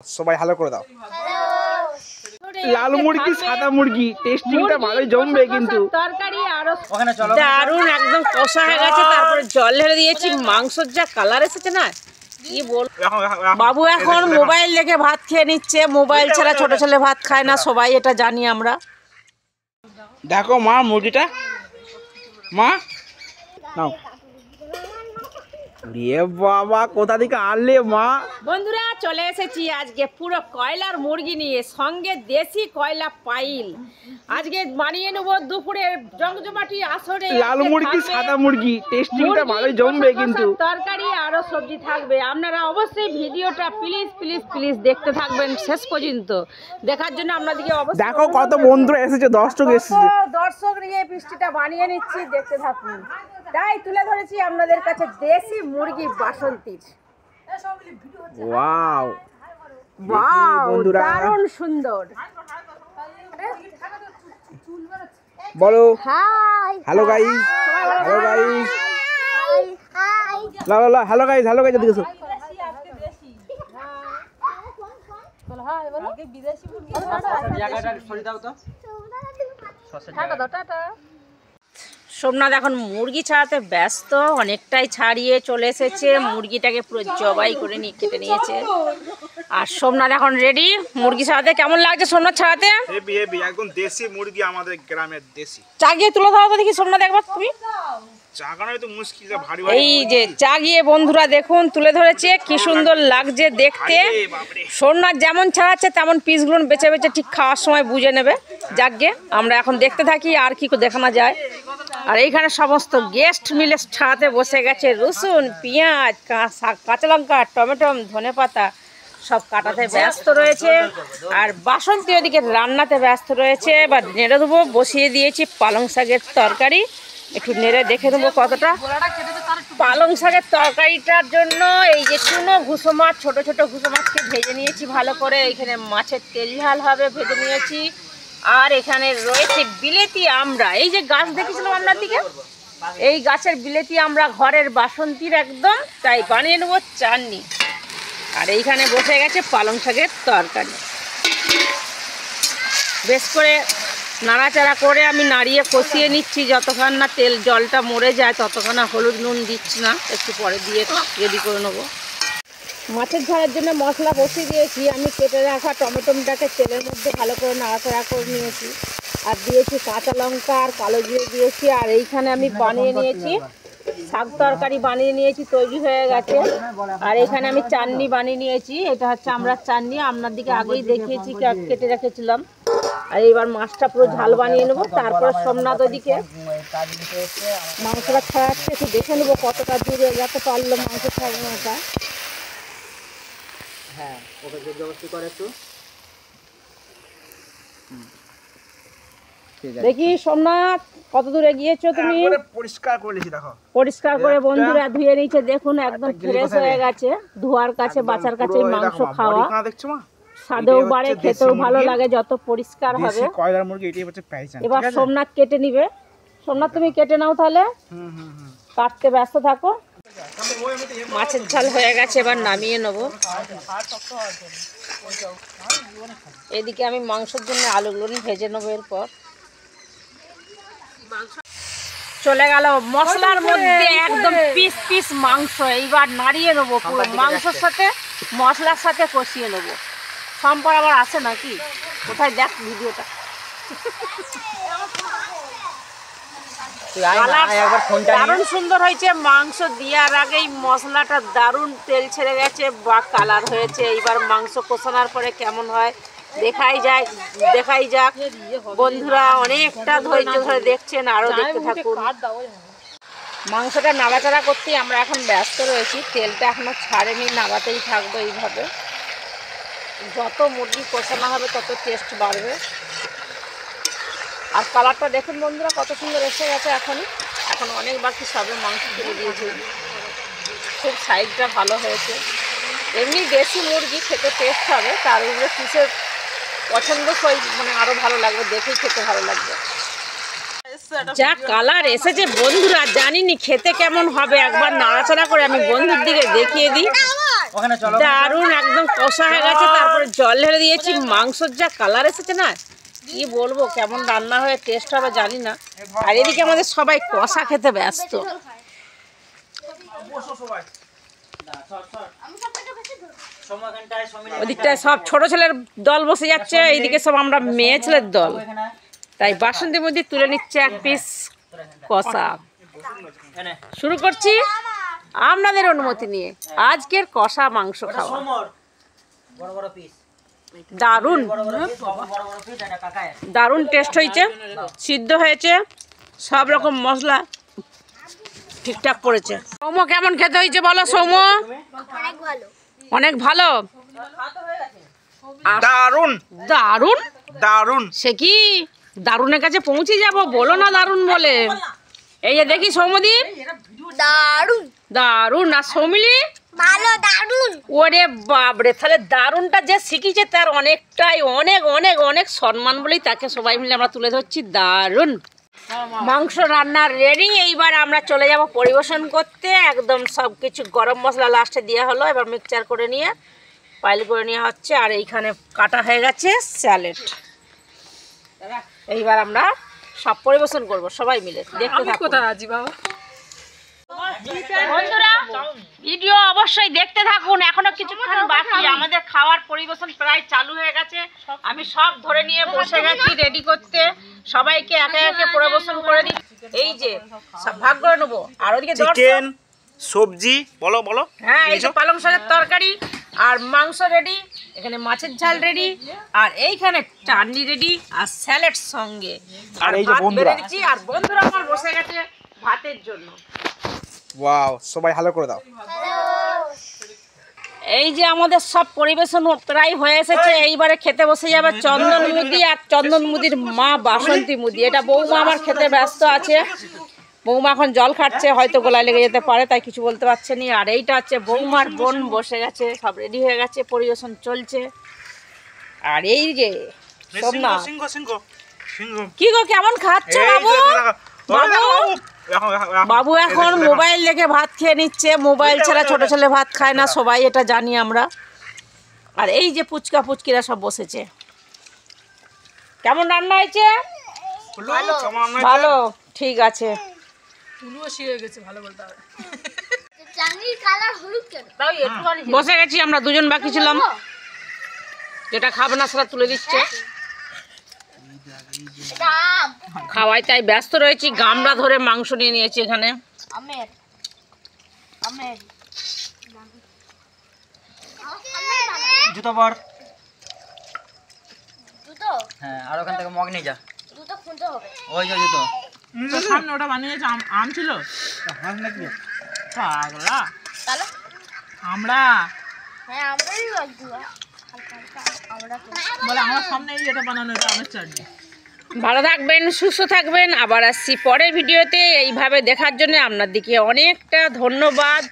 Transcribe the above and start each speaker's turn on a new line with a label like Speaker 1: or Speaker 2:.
Speaker 1: সবাই হ্যালো করে দাও। লাল মুরগি সাদা মুরগি টেস্টিংটা ভালোই জমবে কিন্তু
Speaker 2: তরকারি আরো দারুন একদম কষা হয়ে গেছে। তারপরে জল ঢেলে দিয়েছি। মাংসের যা কালার এসেছে না কি বল। বাবু এখন মোবাইল দেখে ভাত খেয়ে নিচ্ছে। মোবাইল ছাড়া ছোট ছেলে ভাত খায় না, সবাই এটা জানি আমরা।
Speaker 1: দেখো মা মুরগিটা, মা নাও। রে বাবা কোথা থেকে আনলে মা?
Speaker 2: বন্ধুরা চলে এসেছি আজকে পুরো কয়লার মুরগি নিয়ে, সঙ্গে দেশি কয়লা পাইল। আজকে বানিয়ে নেবো দুপুরে জমজমাটি আসরে।
Speaker 1: লাল মুরগি সাদা মুরগি টেস্টিংটা ভালোই জমবে কিন্তু।
Speaker 2: তরকারি আরো সবজি থাকবে। আপনারা অবশ্যই ভিডিওটা প্লিজ প্লিজ প্লিজ দেখতে থাকবেন শেষ পর্যন্ত। দেখার জন্য আপনাদেরকে অবশ্যই
Speaker 1: দেখো কত বন্ধুরা এসেছে, দর্শক এসেছে।
Speaker 2: দর্শক নিয়ে বৃষ্টিটা বানিয়ে নিচ্ছি, দেখতে থাকুন। তাই তুলে ধরেছি আপনাদের কাছে দেশি মুরগি বাসন্তীর।
Speaker 1: ওয়াও
Speaker 2: ওয়াও
Speaker 1: বন্ধুরা
Speaker 2: দারুণ সুন্দর।
Speaker 1: বলো
Speaker 2: hi
Speaker 1: hello guys, hello guys, লা লা লা হ্যালো গাইস, হ্যালো গাইস এদিকে এসো।
Speaker 2: সোমনাথ এখন মুরগি ছাড়াতে ব্যস্ত, অনেকটাই ছাড়িয়ে চলে এসেছে। মুরগিটাকে পুরো জবাই করে নিয়ে কেটে নিয়েছে। আর সোমনাথ এখন রেডি মুরগি ছাড়াতে। কেমন লাগছে সোমনাথ ছাড়াতে?
Speaker 1: হেভি হেভি একদম দেশি মুরগি, আমাদের গ্রামের দেশি।
Speaker 2: চাগিয়ে তুলে ধরো তো দেখি সোমনাথ একবার তুমি।
Speaker 1: চাগানোই তো মুশকিল, ভারী
Speaker 2: এই যে চাগিয়ে বন্ধুরা দেখুন তুলে ধরেছে, কি সুন্দর লাগছে দেখতে। সোমনাথ যেমন ছাড়াচ্ছে তেমন পিসগুলো বেছে বেছে ঠিক খাওয়ার সময় বুঝে নেবে। যাকগে আমরা এখন দেখতে থাকি আর কি দেখানো যায়। আর এইখানে সমস্ত গেস্ট মিলে ছাড়াতে বসে গেছে। রসুন, পেঁয়াজ, কাঁচা লঙ্কা, টমেটো, ধনেপাতা সব কাটাতে ব্যস্ত রয়েছে। আর বাসন্তী ওদিকে রান্নাতে ব্যস্ত রয়েছে। এবার নেড়ে দেবো, বসিয়ে দিয়েছি পালং শাকের তরকারি। একটু নেড়ে দেখে নেবো কতটা। পালং শাকের তরকারিটার জন্য এই যে চুনো ঘুষো মাছ, ছোটো ছোটো ঘুষো মাছকে ভেজে নিয়েছি ভালো করে। এখানে মাছের তেল ঝাল হবে ভেজে নিয়েছি। আর এখানে রয়েছে বিলেতি আমড়া। এই যে গাছ দেখেছিলাম আপনার দিকে, এই গাছের বিলেতি আমড়া ঘরের বাসন্তীর একদম। তাই বানিয়ে নেবো চাটনি। আর এইখানে বসে গেছে পালং শাকের তরকারি। বেশ করে নাড়াচাড়া করে আমি নাড়িয়ে কষিয়ে নিচ্ছি যতক্ষণ না তেল জলটা মরে যায় ততক্ষণ না। হলুদ নুন দিচ্ছি না, একটু পরে দিয়ে রেডি করে নেবো। মাছের ঝালের জন্য মশলা বসিয়ে দিয়েছি। আমি কেটে রাখা টমেটোটাকে তেলের মধ্যে ভালো করে নাড়াচাড়া করে নিয়েছি। আর দিয়েছি কাঁচা লঙ্কা আর কালো জিরে দিয়েছি। আর এইখানে আমি বানিয়ে নিয়েছি শাক তরকারি বানিয়ে নিয়েছি, তৈরি হয়ে গেছে। আর এখানে আমি চাটনি বানিয়ে নিয়েছি। এটা হচ্ছে আমরা চাটনি, আপনার দিকে আগেই দেখিয়েছি কেটে রেখেছিলাম। আর এবার মাছটা পুরো ঝাল বানিয়ে নেবো। তারপর সোমনাথ ওদিকে মাংসটা ছাড়াচ্ছে, একটু দেখে নেবো কতটা দূরে যেতে পারলো মাংস ছাড়ানোটা।
Speaker 1: হ্যাঁ ওকে জবরদস্তি করে একটু।
Speaker 2: দেখি সোমনাথ কত দূরে গিয়েছো তুমি?
Speaker 1: পরিষ্কার করে নিয়েছি দেখো,
Speaker 2: পরিষ্কার করে বন্ধুরা ধুয়ে নিয়েছে। দেখুন একদম ফ্রেশ হয়ে গেছে। ধোয়ার কাছে বাঁচার কাছে মাংস খাওয়া
Speaker 1: দেখছো মা,
Speaker 2: স্বাদেও বাড়ে, খেতেও ভালো লাগে যত পরিষ্কার হবে।
Speaker 1: কয়লার মুরগি এটাই হচ্ছে পাইছান।
Speaker 2: এবার সোমনাথ কেটে নিবে। সোমনাথ তুমি কেটে নাও তাহলে, কাটতে ব্যস্ত থাকো। মাছের ঝাল হয়ে গেছে, এবার নামিয়ে নেবো। এদিকে আমি মাংসের জন্য আলুগুলো ভেজে নেবো। এরপর চলে গেল মশলার মধ্যে একদম পিস পিস মাংস। এইবার নাড়িয়ে নেবো পুরো মাংসের সাথে মশলার সাথে কষিয়ে নেবো। সম্পর আবার আসে নাকি, কোথায় দেখ ভিডিওটা। দারুণ সুন্দর হয়েছে। মাংস দেওয়ার আগেই মশলাটা দারুণ তেল ছেড়ে গেছে বা কালার হয়েছে। এইবার মাংস কষানোর পরে কেমন হয় দেখাই যাক। বন্ধুরা অনেকটা ধৈর্য ধরে দেখছেন, আরো দেখতে থাকুন। মাংসটা নাড়াচাড়া করতেই আমরা এখন ব্যস্ত রয়েছি। তেলটা এখনো ছাড়েনি, নাড়াতেই থাকবো এইভাবে। যত মুরগি কষানো হবে তত টেস্ট বাড়বে। আর কালারটা দেখুন বন্ধুরা কত সুন্দর এসে গেছে। এখন অনেক বাকি, সবে মাংস তুলে দিয়েছি। খুব সাইজটা ভালো হয়েছে। এমনি দেশি মুরগি খেতে টেস্ট হবে, তার উপরে পিসের পছন্দ মানে আরো ভালো লাগবে, দেখেই খেতে ভালো লাগবে। যা কালার এসেছে বন্ধুরা, জানিনি খেতে কেমন হবে। একবার নাড়াচাড়া করে আমি বন্ধুর দিকে দেখিয়ে দিই। দারুন একদম কষা হয়ে গেছে, তারপরে জল ঢেলে দিয়েছি। মাংসর যা কালার এসেছে না, কি বলবো, কেমন রান্না হয়ে টেস্ট হবে জানি না। আর এদিকে আমাদের সবাই কষা খেতে ব্যস্ত। ওদিকটায় সব ছোট ছেলের দল বসে যাচ্ছে, এইদিকে সব আমরা মেয়ে ছেলের দল। তাই বাসন্তী মধ্যে তুলে নিচ্ছে এক পিস কষা। শুরু করছি আপনাদের অনুমতি নিয়ে আজকের কষা মাংস খাওয়া। দারুণ দারুণ টেস্ট হয়েছে, সিদ্ধ হয়েছে, সব রকম মশলা ঠিকঠাক পড়েছে। সৌম্য কেমন খেতে হয়েছে বলো সৌম্য? অনেক ভালো।
Speaker 1: দারুন
Speaker 2: দারুণ
Speaker 1: দারুন।
Speaker 2: সে কি দারুণের কাছে পৌঁছে যাব, বলো না দারুণ বলে। এই যে দেখি সৌম্যদীপ
Speaker 3: দারুন
Speaker 2: দারুণ, আর সৌমিলি
Speaker 3: ভালো দারুন।
Speaker 2: ওরে বাবরে, তাহলে দারুণটা যে শিখিছে তার অনেকটাই অনেক অনেক অনেক সম্মান বলেই তাকে সবাই মিলে আমরা তুলে ধরছি। দারুণ মাংস রান্নার রেডি। এইবার আমরা চলে যাব পরিবেশন করতে। একদম সব কিছু গরম মশলা লাস্টে দেওয়া হলো, এবার মিক্সচার করে নিয়ে পাইল করে নেওয়া হচ্ছে। আর এইখানে কাটা হয়ে গেছে স্যালাড। এইবার আমরা সব পরিবেশন করব সবাই মিলে, দেখতে থাকুন। বন্ধুরা ভিডিও অবশ্যই দেখতে থাকুন, এখনো কিছুক্ষণ বাকি। আমাদের খাওয়ার পরিবেশন প্রায় চালু হয়ে গেছে। আমি সব ধরে নিয়ে বসে গেছি রেডি করতে, সবাইকে একে একে পরিবেশন করে দিই। এই যে সব ভাগ করে নেবো। আর ওদিকে
Speaker 1: চিকেন সবজি বলো বলো।
Speaker 2: হ্যাঁ, এই যে পালং শাকের তরকারি আর মাংস রেডি, এখানে মাছের ঝাল রেডি, আর এইখানে চাটনি রেডি, আর স্যালাড সঙ্গে।
Speaker 1: আর এই যে
Speaker 2: ভাত
Speaker 1: বন্ধুরা।
Speaker 2: বেড়ে দিচ্ছি, আর বন্ধুরা আমার বসে গেছে ভাতের জন্য।
Speaker 1: ওয়াও, সবাই ভালো করে দাও।
Speaker 2: এই যে আমাদের সব পরিবেশন প্রায় হয়ে এসেছে। এইবারে খেতে বসে যাবে চন্দন মুদি আর চন্দন মুদির মা বাসন্তী মুদি। এটা বৌমা আমার খেতে ব্যস্ত আছে। বৌমা এখন জল খাচ্ছে, হয়তো গলায় লেগে যেতে পারে, তাই কিছু বলতে পারছে না। আর এইটা হচ্ছে বৌমার বোন বসে গেছে, সব রেডি হয়ে গেছে, পরিবেশন চলছে। আর এই যে সোমনাথ, কি গো কেমন খাচ্ছ বাবু? বাবু এখন মোবাইল দেখে ভাত খেয়ে নিচ্ছে। মোবাইল ছাড়া ছোট ছেলে ভাত খায় না, সবাই এটা জানি আমরা। আর এই যে পুচকা পুচকিরা সব বসেছে। কেমন রান্না হয়েছে? ভালো, ঠিক আছে।
Speaker 3: চাংড়ির কালার হলুদ কেন?
Speaker 2: বসে গেছি আমরা, দুজন বাকি ছিলাম। যেটা খাবে না সেটা তুলে দিচ্ছে। খাওয়াই তাই ব্যস্ত রয়েছি। গামলা ধরে মাংস নিয়ে নিয়েছি এখানে।
Speaker 3: আমের আমের
Speaker 4: জুতো পর।
Speaker 3: দুটো
Speaker 4: হ্যাঁ, আর ওখান থেকে মগ নিয়ে যা।
Speaker 3: দুটো খুঁজতে হবে।
Speaker 4: ওই যে জুতো।
Speaker 5: সামনে ওটা বানিয়েছে আম ছিল পাগলা।
Speaker 3: তাহলে
Speaker 5: আমরা
Speaker 3: হ্যাঁ আমরাই লাগবো। হালকা হালকা আমরা তো
Speaker 5: বলে আমার সামনে এই এটা বানানো, এটা আমের চাটনি।
Speaker 2: ভালো থাকবেন, সুস্থ থাকবেন। আবার আসছি পরের ভিডিওতে। এইভাবে দেখার জন্য আপনার দিকে অনেকটা ধন্যবাদ।